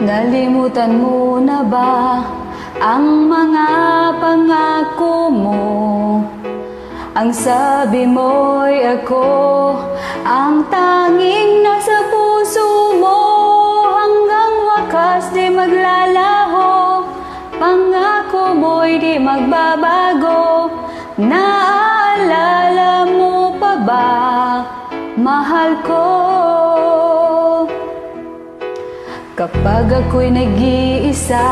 Nalimutan mo na ba ang mga pangako mo? Ang sabi mo'y ako ang tanging nasa puso mo. Hanggang wakas di maglalaho, pangako mo'y di magbabago. Naaalala mo pa ba, mahal ko? Kapag ako'y nag-iisa,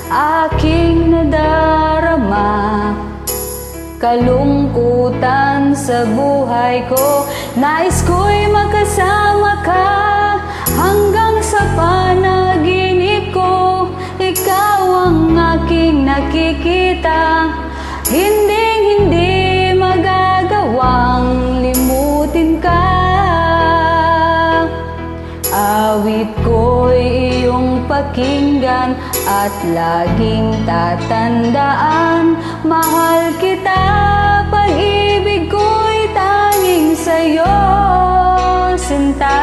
aking nadarama kalungkutan sa buhay ko. Nais ko'y makasama ka hanggang sa panaginip ko. Ikaw ang aking nakikita, hindi magagawang limutin ka. Awit ko'y iyong pakinggan at laging tatandaan. Mahal kita, pag-ibig ko'y tanging sa'yo, sinta.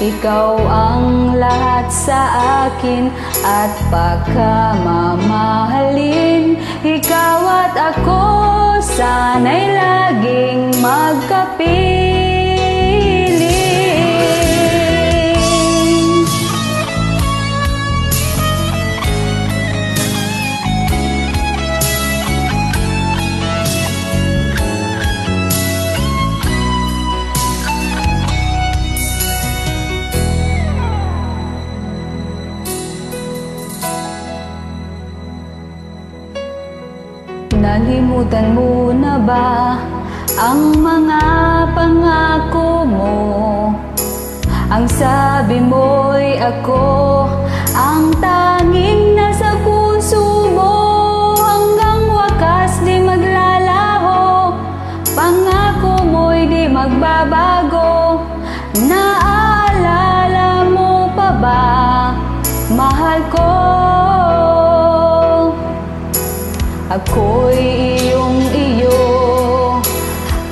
Ikaw ang lahat sa akin at pagkamamahalin. Ikaw at ako, sana'y laging magkapiling. Nalimutan mo na ba ang mga pangako mo? Ang sabi mo'y ako ang tanging nasa puso mo. Hanggang wakas di maglalaho, pangako mo'y di magbabago. Naaalala mo pa ba, mahal ko? Ako'y iyong-iyo,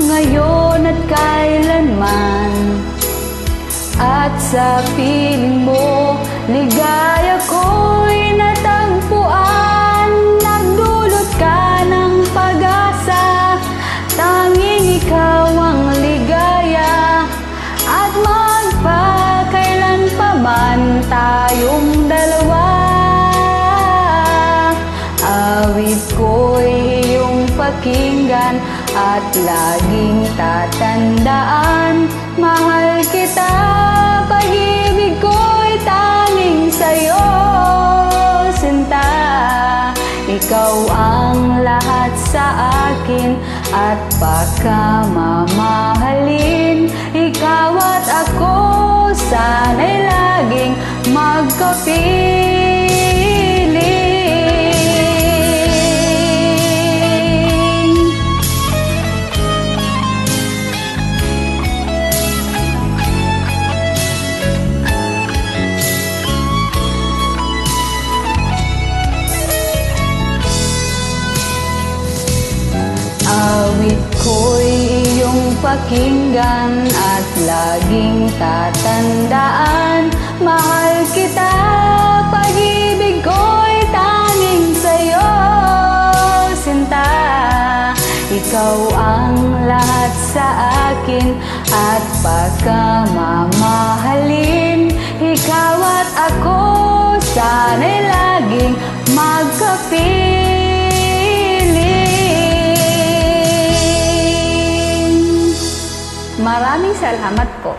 ngayon at kailanman. At sa piling mo, ligaya ko'y natagpuan. Nagdulot ka ng pag-asa, tanging ikaw ang ligaya. At magpakailan pa man tayong dalawa. Awit ko'y iyong pakinggan at laging tatandaan. Mahal kita, pag-ibig ko'y tanging sa'yo, sinta. Ikaw ang lahat sa akin at pagkamamahalin. Ikaw at ako, sana'y laging magkapiling. Awit ko'y iyong pakinggan at laging tatandaan. Mahal kita, pag-ibig ko'y tanging sa'yo, sinta. Ikaw ang lahat sa akin at pagkamamahalin. Ikaw at ako, sana'y laging magkapiling. Maraming salamat po.